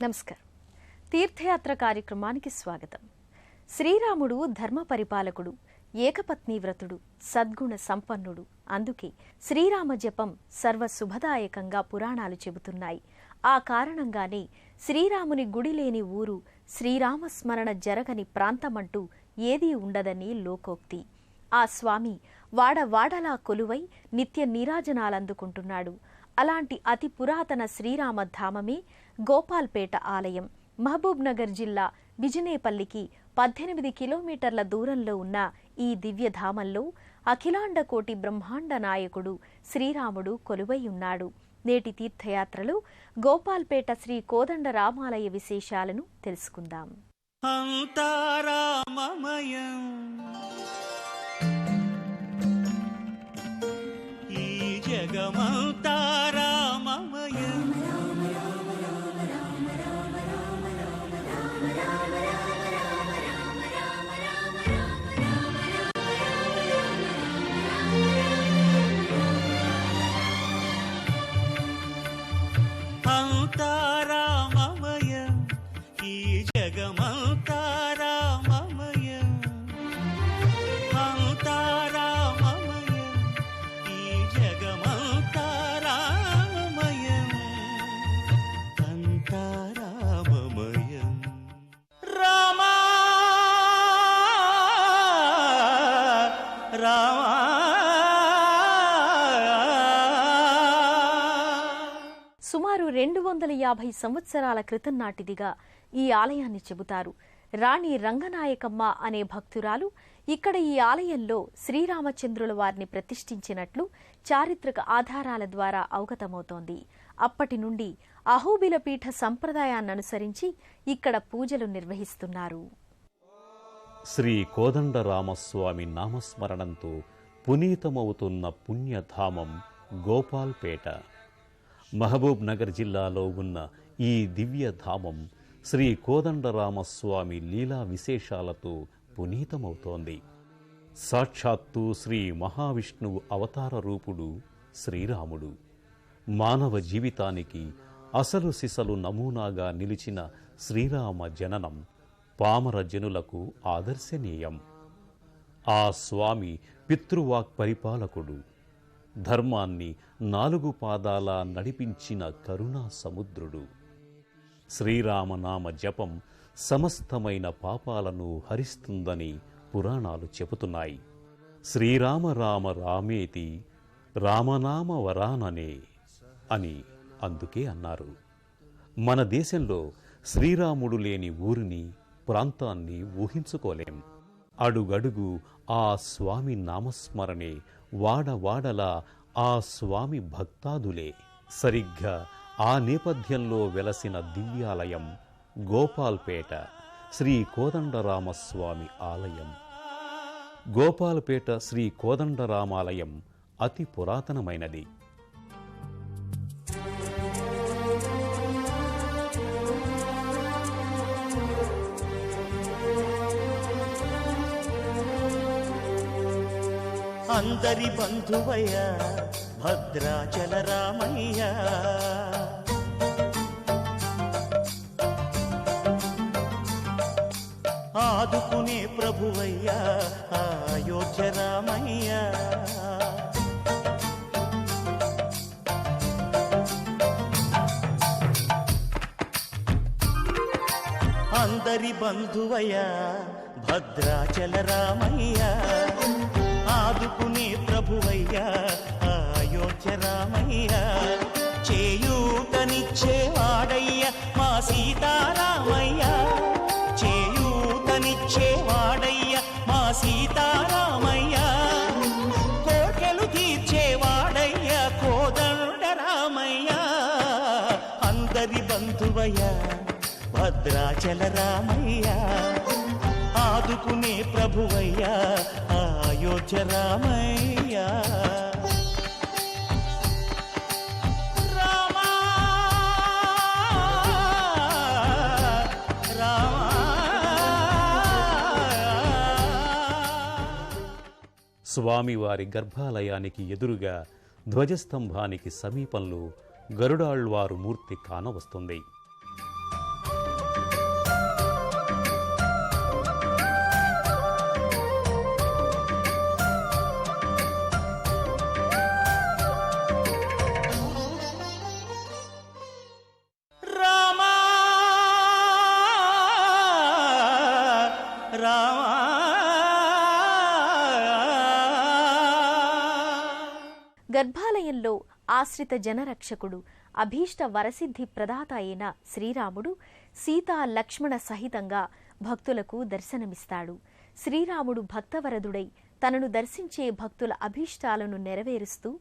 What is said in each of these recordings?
నమస్కారం. తీర్థయాత్ర కార్యక్రమానికి స్వాగతం. శ్రీరాముడు ధర్మ పరిపాలకుడు, ఏకపత్ని వ్రతుడు, సద్గుణ సంపన్నుడు. అందుకే శ్రీరామ జపం సర్వశుభదాయకంగా పురాణాలు చెబుతున్నాయి. ఆ కారణంగానే శ్రీరాముని గుడి లేని ఊరు, శ్రీరామస్మరణ జరగని ప్రాంతమంటూ ఏదీ ఉండదని లోకోక్తి. ఆ స్వామి వాడవాడలా కొలువై నిత్య నీరాజనాలందుకుంటున్నాడు. అలాంటి అతి పురాతన శ్రీరామధామమే గోపాల్పేట ఆలయం. మహబూబ్ నగర్ జిల్లా బిజినేపల్లికి 18 కిలోమీటర్ల దూరంలో ఉన్న ఈ దివ్యధామంలో అఖిలాండ కోటి బ్రహ్మాండ నాయకుడు శ్రీరాముడు కొలువై ఉన్నాడు. నేటి తీర్థయాత్రలో గోపాల్పేట శ్రీ కోదండ రామాలయ విశేషాలను తెలుసుకుందాం. సుమారు 250 సంవత్సరాల క్రితం నాటిదిగా ఈ ఆలయాన్ని చెబుతారు. రాణి రంగనాయకమ్మ అనే భక్తురాలు ఇక్కడ ఈ ఆలయంలో శ్రీరామచంద్రుల వారిని ప్రతిష్ఠించినట్లు చారిత్రక ఆధారాల ద్వారా అవగతమవుతోంది. అప్పటి నుండి అహోబిల పీఠ సంప్రదాయాన్ననుసరించి ఇక్కడ పూజలు నిర్వహిస్తున్నారు. శ్రీ కోదండరామస్వామి నామస్మరణంతో పునీతమవుతున్న పుణ్యధామం గోపాల్పేట. మహబూబ్ నగర్ జిల్లాలో ఉన్న ఈ దివ్యధామం శ్రీ కోదండరామస్వామి లీలా విశేషాలతో పునీతమవుతోంది. సాక్షాత్తు శ్రీ మహావిష్ణువు అవతార రూపుడు శ్రీరాముడు. మానవ జీవితానికి అసలు సిసలు నమూనాగా నిలిచిన శ్రీరామ జననం పామర జనులకు ఆదర్శనీయం. ఆ స్వామి పితృవాక్ పరిపాలకుడు. ధర్మాన్ని 4 పాదాలా నడిపించిన కరుణా సముద్రుడు. శ్రీరామనామ జపం సమస్తమైన పాపాలను హరిస్తుందని పురాణాలు చెబుతున్నాయి. శ్రీరామ రామ రామేతి రామనామ వరాననే అని అందుకే అన్నారు. మన దేశంలో శ్రీరాముడు లేని ఊరిని, ప్రాంతాన్ని ఊహించుకోలేం. అడుగడుగు ఆ స్వామి నామస్మరణే, వాడవాడలా ఆ స్వామి భక్తాదులే. సరిగ్గా ఆ నేపథ్యంలో వెలసిన దివ్యాలయం గోపాల్పేట శ్రీ కోదండరామస్వామి ఆలయం. గోపాల్పేట శ్రీ కోదండరామాలయం అతి పురాతనమైనది. అందరి బంధువయ్య భద్రాచల రామయ్య, ఆదుకునే ప్రభువయ్య అయోధ్య రామయ్య. అందరి బంధువయ్య భద్రాచల రామయ్య, ఆదుకునే ప్రభువయ్య అయోధ్య రామయ్య. చేయూతనిచ్చేవాడయ్య మా సీతారామయ్య, చేయూతనిచ్చేవాడయ్య మా సీతారామయ్య. కోటలు తీర్చేవాడయ్య కోదండ రామయ్య. అందరి బంధువయ్య భద్రాచల రామయ్య, ఆదుకునే ప్రభువయ్య అయోధ్య రామయ్య. స్వామివారి గర్భాలయానికి ఎదురుగా ధ్వజస్తంభానికి సమీపంలో గరుడాళ్వారు మూర్తి కానవస్తుంది. గర్భాలయంలో ఆశ్రిత జనరక్షకుడు, అభీష్ట వరసిద్ధి ప్రదాత అయిన శ్రీరాముడు సీతా లక్ష్మణ సహితంగా భక్తులకు దర్శనమిస్తాడు. శ్రీరాముడు భక్తవరదుడై తనను దర్శించే భక్తుల అభీష్టాలను నెరవేరుస్తూ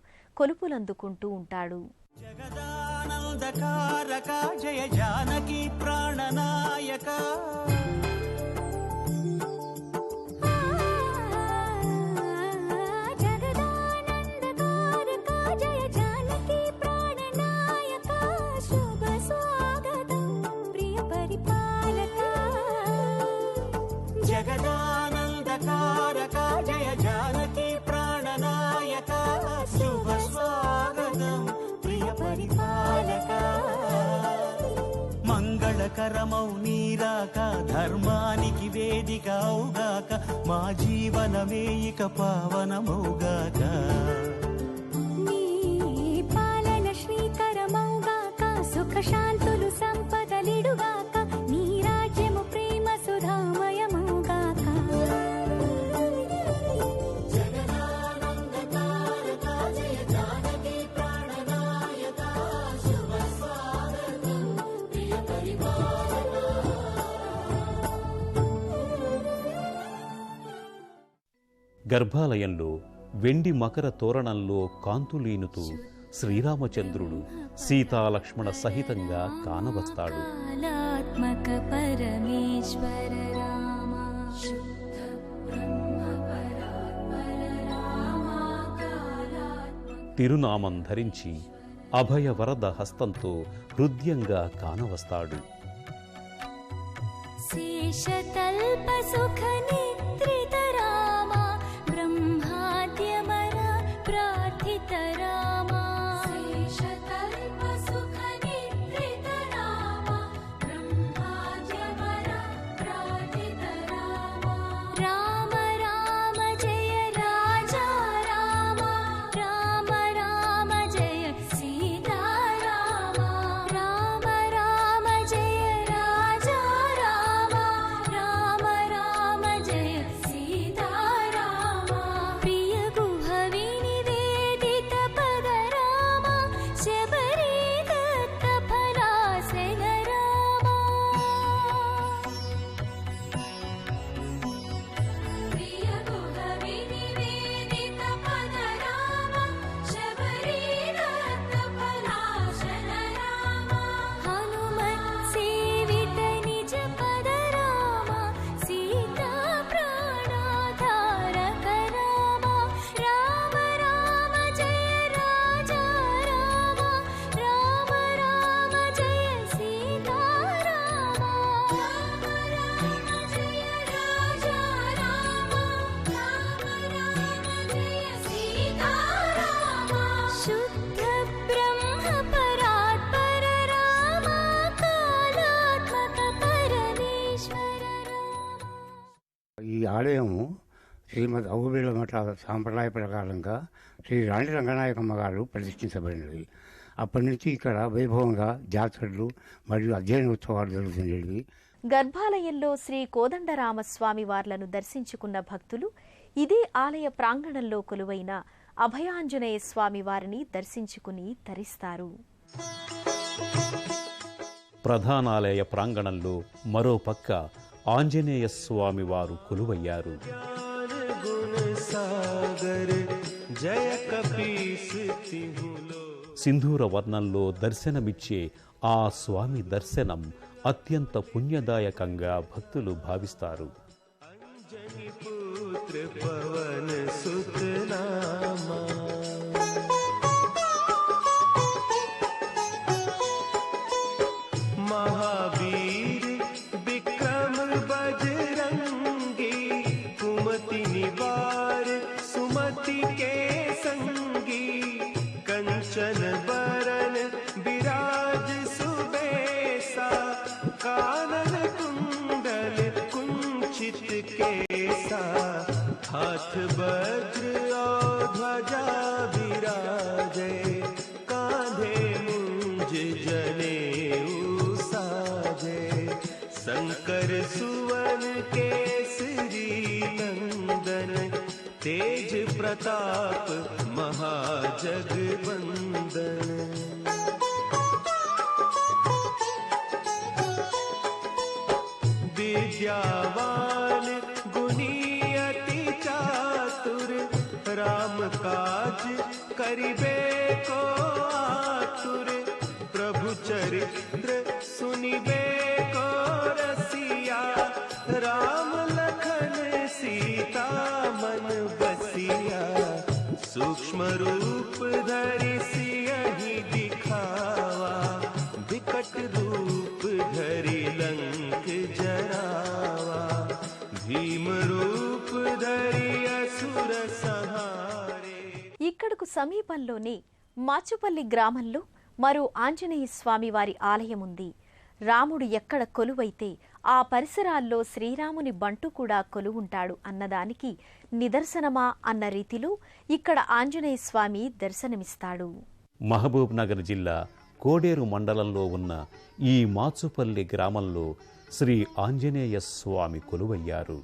కొలుపులందుకుంటూ ఉంటాడు. జగదానందకారక జయ జానకి ప్రాణనాయక జగదానందకారక జయ జానకి ప్రాణనాయక శుభ స్వాగతం ప్రియ పరిపాలక. మంగళకరమౌ నీరాక ధర్మానికి వేదిక అవుగాక మా జీవనమే ఇక పావనమౌగాక. నీ పాలన శ్రీకరమౌగాక సుఖ శాంతులు సంపదలిడుగాక నీ రాజ్యము ప్రేమ సుధామయమౌగాక. జగదానందకారక జయ జానకి ప్రాణనాయక శుభ స్వాగతం ప్రియ పరిపాలక. గర్భాలయంలో వెండి మకర తోరణంలో కాంతులీనుతూ శ్రీరామచంద్రుడు సీతాలక్ష్మణ సహితంగా కానవస్తాడు. కాలాత్మక పరమేశ్వర రామ శుద్ధ బ్రహ్మ పరాత్పర రామ కాలాత్మక. తిరునామం ధరించి అభయవరద హస్తంతో హృదయంగా కానవస్తాడు. శేషతల్ప సుఖ నిద్రిత రామ బ్రహ్మాద్యమర ప్రార్థిత రామ. శేషతల్ప సుఖ నిద్రిత రామ బ్రహ్మాద్యమర ప్రార్థిత రామ. రామ రామ జయ రాజా రామ రామ రామ జయ సీతా రామ. రామ రామ జయ రాజా రామ రామ రామ జయ సీతా రామ. ప్రియ గుహ వినివేదిత పద రామ శబరి దత్త ఫలాసన రామ. ప్రియ గుహ వినివేదిత పద రామ శబరి దత్త ఫలాసన రామ. హనుమత్ సేవిత నిజ పద రామ సీతా ప్రాణాధారక రామ. రామ రామ జయ రాజా రామ రామ రామ జయ సీతా రామ. రామ రామ జయ రాజా రామ రామ రామ జయ సీతా రామ. శుద్ధ బ్రహ్మ పరాత్పర రామ కాలాత్మక పరమేశ్వర రామ. ఈ ఆలయము శ్రీమద్ అవుబేల మఠ సాంప్రదాయ ప్రకారంగా శ్రీ రాణి రంగనాయకమ్మ గారు ప్రతిష్ఠించబడినది. అప్పటి నుంచి ఇక్కడ వైభవంగా జాతరలు మరియు అధ్యయనోత్సవాలు జరుగుతుండేవి. గర్భాలయంలో శ్రీ కోదండరామస్వామి వార్లను దర్శించుకున్న భక్తులు ఇదే ఆలయ ప్రాంగణంలో కొలువైన అభయాంజనేయ స్వామి వారిని దర్శించుకుని తరిస్తారు. ప్రధానాలయ ప్రాంగణంలో మరో పక్క ఆంజనేయ స్వామి వారు కొలువయ్యారు. జయ కపీస్ తిహులో సింధూర వర్ణంలో దర్శనమిచ్చే ఆ స్వామి దర్శనం అత్యంత పుణ్యదాయకంగా భక్తులు భావిస్తారు. అంజని పుత్ర పవన సుత నామా महावीर विक्रम बजरंगी कुमति निवार सुमति के संगी कंचन बरन विराज सुबेसा कानन कुंडल कुंचित केसा हाथ वज्र और ध्वजा विराजे कांधे मुंज जनेऊ साजे शंकर सुवन केसरी नंदन तेज प्रताप महाजगवंदन। विद्यावान गुणी अति चातुर, राम काज करिबे को आतुर। प्रभु चरित्र सुनिबे को रसिया, राम लखन सीता मन बसिया। सूक्ष्म रूप धरि सियहि दिखावा, विकट रूप धरि लंक जरावा। भीम रूप धरि असुर संहारे। ఇక్కడకు సమీపంలోనే మాచుపల్లి గ్రామంలో మరో ఆంజనేయ స్వామి వారి ఆలయం ఉంది. రాముడు ఎక్కడ కొలువైతే ఆ పరిసరాల్లో శ్రీరాముని బంటు కూడా కొలువుంటాడు అన్నదానికి నిదర్శనమా అన్న రీతిలో ఇక్కడ ఆంజనేయ స్వామి దర్శనమిస్తాడు. మహబూబ్ నగర్ జిల్లా కోడేరు మండలంలో ఉన్న ఈ మాచుపల్లి గ్రామంలో శ్రీ ఆంజనేయ స్వామి కొలువయ్యారు.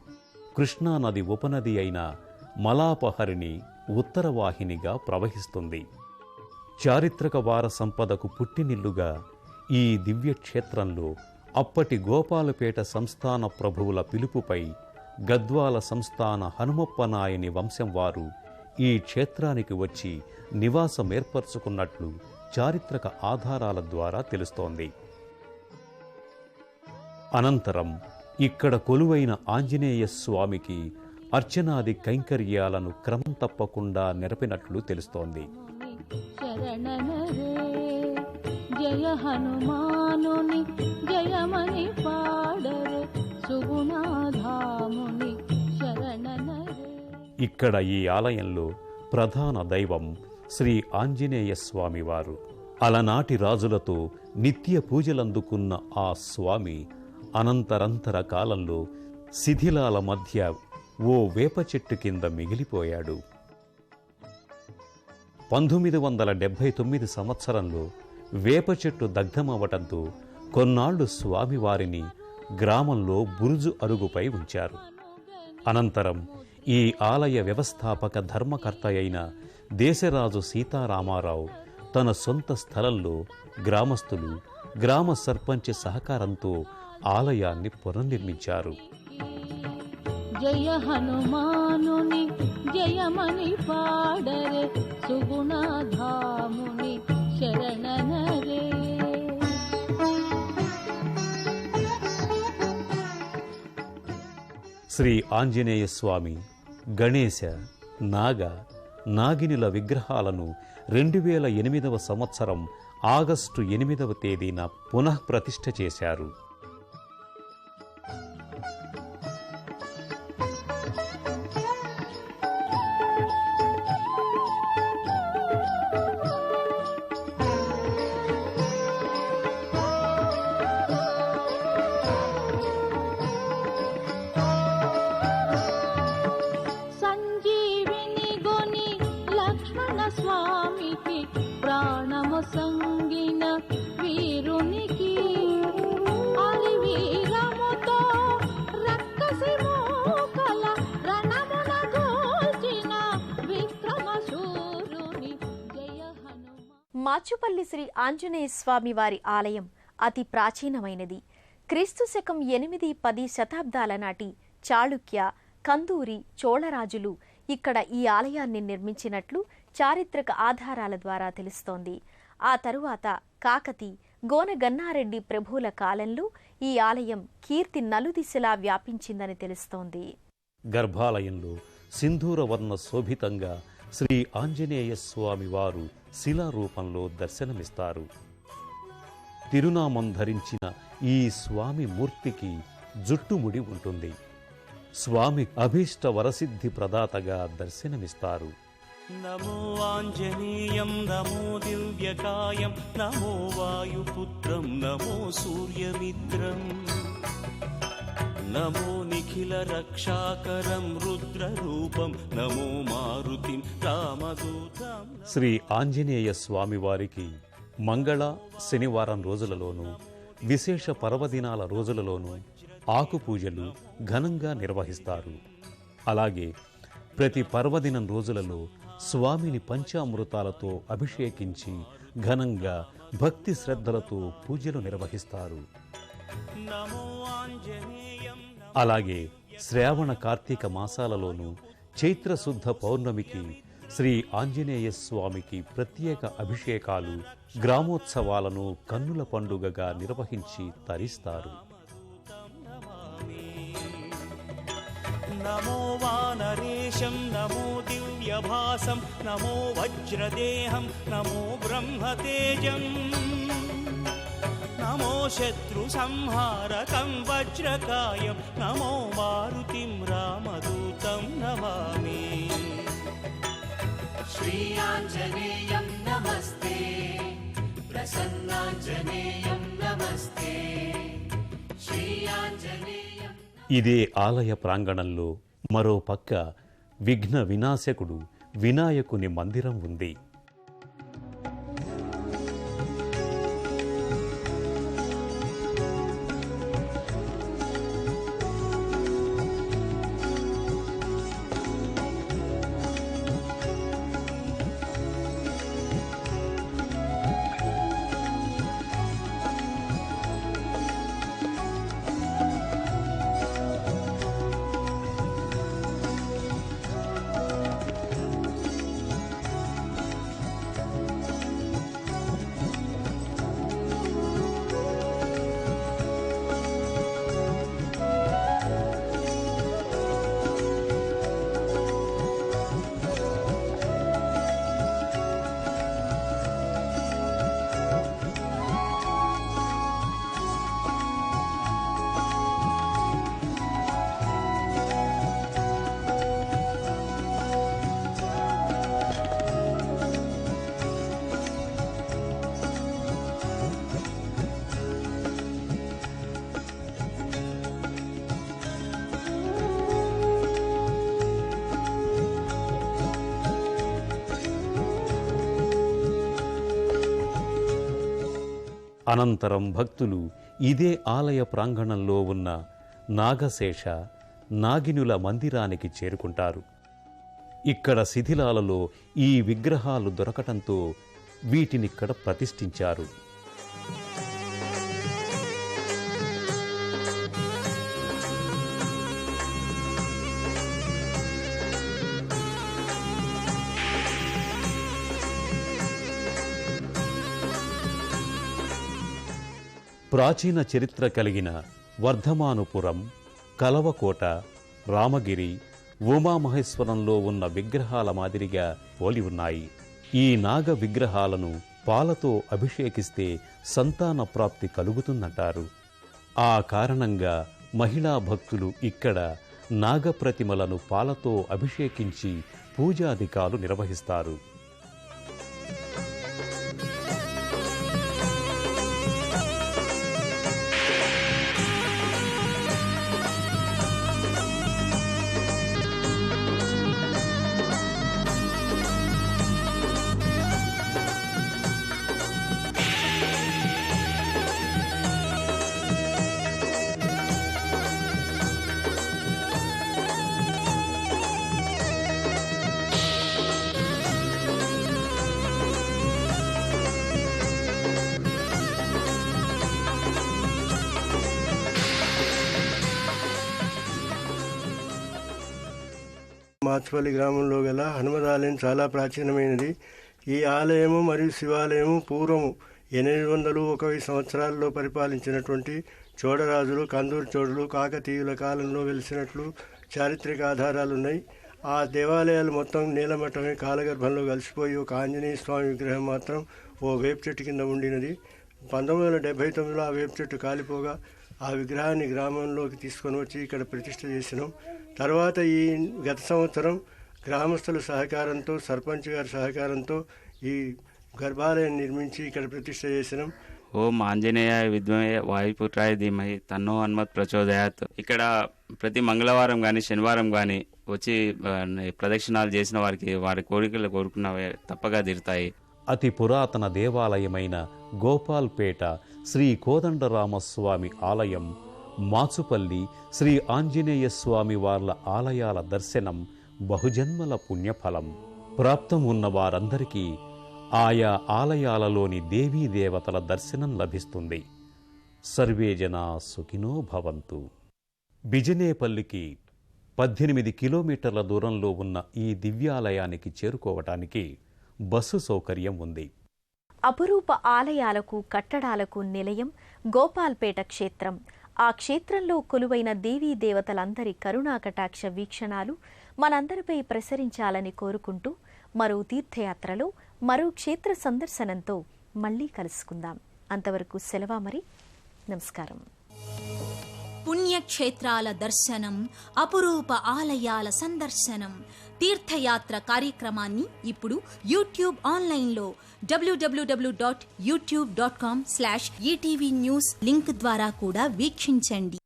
కృష్ణానది ఉపనది అయిన మలాపహరిణి ఉత్తరవాహినిగా ప్రవహిస్తుంది. చారిత్రక వార సంపదకు పుట్టినిల్లుగా ఈ దివ్యక్షేత్రంలో అప్పటి గోపాలపేట సంస్థాన ప్రభువుల పిలుపుపై గద్వాల సంస్థాన హనుమప్పనాయని వంశం వారు ఈ క్షేత్రానికి వచ్చి నివాసం ఏర్పరచుకున్నట్లు చారిత్రక ఆధారాల ద్వారా తెలుస్తోంది. అనంతరం ఇక్కడ కొలువైన ఆంజనేయ స్వామికి అర్చనాది కైంకర్యాలను క్రమం తప్పకుండా నెరపినట్లు తెలుస్తోంది. జయ హనుమానుని జయమని పాడరే, సుగుణాధాముని శరణనరే. ఇక్కడ ఈ ఆలయంలో ప్రధాన దైవం శ్రీ ఆంజనేయ స్వామివారు. అలనాటి రాజులతో నిత్య పూజలందుకున్న ఆ స్వామి అనంతరంతర కాలంలో శిథిలాల మధ్య ఓ వేప చెట్టు కింద మిగిలిపోయాడు. 1979 సంవత్సరంలో వేప చెట్టు దగ్ధమవ్వటంతో కొన్నాళ్లు స్వామివారిని గ్రామంలో బురుజు అరుగుపై ఉంచారు. అనంతరం ఈ ఆలయ వ్యవస్థాపక ధర్మకర్త అయిన దేశరాజు సీతారామారావు తన సొంత స్థలంలో గ్రామస్తులు, గ్రామ సర్పంచ్ సహకారంతో ఆలయాన్ని పునర్నిర్మించారు. జయ హనుమానుని జయమని పాడరే, సుగుణాధాముని శరణనరే. శ్రీ ఆంజనేయ స్వామి, గణేశ, నాగ, నాగినుల విగ్రహాలను 2008వ సంవత్సరం ఆగస్టు 8వ తేదీన పునఃప్రతిష్ఠ చేశారు. స్వామికి ప్రాణము సంగిన వీరునికి అలివీరముతో రక్కసి మోకల రణమున గోల్చిన విక్రమశూరుని జయ హనుమ. మాచుపల్లి శ్రీ ఆంజనేయ స్వామి వారి ఆలయం అతి ప్రాచీనమైనది. క్రీస్తు శకం 8-10 శతాబ్దాల నాటి చాళుక్య, కందూరి, చోళరాజులు ఇక్కడ ఈ ఆలయాన్ని నిర్మించినట్లు చారిత్రక ఆధారాల ద్వారా తెలుస్తోంది. ఆ తరువాత కాకతి, గోనగన్నారెడ్డి ప్రభువుల కాలంలో ఈ ఆలయం కీర్తి నలుదిశలా వ్యాపించిందని తెలుస్తోంది. గర్భాలయంలో సింధూరవర్ణ శోభితంగా శ్రీ ఆంజనేయ స్వామి వారు శిలారూపంలో దర్శనమిస్తారు. తిరునామం ధరించిన ఈ స్వామి మూర్తికి జుట్టుముడి ఉంటుంది. స్వామి అభీష్ట వరసిద్ధి ప్రదాతగా దర్శనమిస్తారు. నమో ఆంజనేయం నమో దివ్యకాయం నమో వాయుపుత్రం నమో సూర్యమిత్రం నమో నిఖిల రక్షాకరం రుద్రరూపం నమో మారుతిం రామదూతం. శ్రీ ఆంజనేయ స్వామివారికి మంగళ, శనివారం రోజులలోనూ, విశేష పర్వదినాల రోజులలోనూ ఆకు పూజలు ఘనంగా నిర్వహిస్తారు. అలాగే ప్రతి పర్వదినం రోజులలో స్వామిని పంచామృతాలతో అభిషేకించి ఘనంగా భక్తి శ్రద్ధలతో పూజలు నిర్వహిస్తారు. అలాగే శ్రావణ కార్తీక మాసాలలోనూ చైత్రశుద్ధ పౌర్ణమికి శ్రీ ఆంజనేయ స్వామికి ప్రత్యేక అభిషేకాలు, గ్రామోత్సవాలను కన్నుల పండుగగా నిర్వహించి తరిస్తారు. నమో వానరేశం నమో దివ్యభాసం నమో వజ్రదేహం నమో బ్రహ్మతేజం నమో శత్రు సంహారకం వజ్రకాయం నమో మారుతిం రామదూతం నమామి. శ్రీయాంజనేయం నమస్తే ప్రసన్నాంజనేయం నమస్తే శ్రీయాంజనేయం. ఇదే ఆలయ ప్రాంగణంలో మరో పక్క విఘ్న వినాశకుడు వినాయకుని మందిరం ఉంది. అనంతరం భక్తులు ఇదే ఆలయ ప్రాంగణంలో ఉన్న నాగశేష, నాగినుల మందిరానికి చేరుకుంటారు. ఇక్కడ శిథిలాలలో ఈ విగ్రహాలు దొరకటంతో వీటినిక్కడ ప్రతిష్ఠించారు. ప్రాచీన చరిత్ర కలిగిన వర్ధమానుపురం, కలవకోట, రామగిరి, ఉమామహేశ్వరంలో ఉన్న విగ్రహాల మాదిరిగా పోలి ఉన్నాయి. ఈ నాగ విగ్రహాలను పాలతో అభిషేకిస్తే సంతాన ప్రాప్తి కలుగుతుందంటారు. ఆ కారణంగా మహిళా భక్తులు ఇక్కడ నాగప్రతిమలను పాలతో అభిషేకించి పూజాధికాలు నిర్వహిస్తారు. మాచుపల్లి గ్రామంలో గల హనుమదాలయం చాలా ప్రాచీనమైనది. ఈ ఆలయము మరియు శివాలయము పూర్వము 801 సంవత్సరాల్లో పరిపాలించినటువంటి చోడరాజులు, కందూరు చోడులు, కాకతీయుల కాలంలో వెలిసినట్లు చారిత్రక ఆధారాలున్నాయి. ఆ దేవాలయాలు మొత్తం నీలమట్టమే కాలగర్భంలో కలిసిపోయి ఒక ఆంజనేయ స్వామి విగ్రహం మాత్రం ఓ వేప చెట్టు కింద ఉండినది. 1979లో ఆ వేప చెట్టు కాలిపోగా ఆ విగ్రహాన్ని గ్రామంలోకి తీసుకొని వచ్చి ఇక్కడ ప్రతిష్ఠ చేసినాం. తర్వాత ఈ గత సంవత్సరం గ్రామస్తుల సహకారంతో, సర్పంచ్ గారి సహకారంతో ఈ గర్భాలయం నిర్మించి ఇక్కడ ప్రతిష్ఠ చేసినాం. ఓం ఆంజనేయాయ విద్మహే వాయుపుత్రాయ ధీమహి తన్నో హనుమత్ ప్రచోదయాత్. ఇక్కడ ప్రతి మంగళవారం కానీ శనివారం కానీ వచ్చి ప్రదక్షిణాలు చేసిన వారికి వారి కోరికలు కోరుకున్నవే తప్పగా తీరుతాయి. అతి పురాతన దేవాలయమైన గోపాల్పేట శ్రీ కోదండరామస్వామి ఆలయం, మాచుపల్లి శ్రీ ఆంజనేయ స్వామి వార్ల ఆలయాల దర్శనం బహుజన్మల పుణ్యఫలం. ప్రాప్తం ఉన్న వారందరికీ ఆయా ఆలయాలలోని దేవీ దేవతల దర్శనం లభిస్తుంది. సర్వే జనా సుఖినో భవంతు. బిజినేపల్లికి 18 కిలోమీటర్ల దూరంలో ఉన్న ఈ దివ్యాలయానికి చేరుకోవటానికి బస్సు సౌకర్యం ఉంది. అపురూప ఆలయాలకు కట్టడాలకు నిలయం గోపాల్పేట క్షేత్రం. ఆ క్షేత్రంలో కొలువైన దేవీ దేవతలందరి కరుణాకటాక్ష వీక్షణాలు మనందరిపై ప్రసరించాలని కోరుకుంటూ మరో తీర్థయాత్రలో మరో క్షేత్ర సందర్శనంతో మళ్లీ కలుసుకుందాం. అంతవరకు సెలవా మరి. నమస్కారం. పుణ్యక్షేత్రాల దర్శనం, అపురూప ఆలయాల సందర్శనం, తీర్థయాత్ర కార్యక్రమాన్ని ఇప్పుడు యూట్యూబ్ ఆన్లైన్లో www.youtube.com/ETV News లింక్ ద్వారా కూడా వీక్షించండి.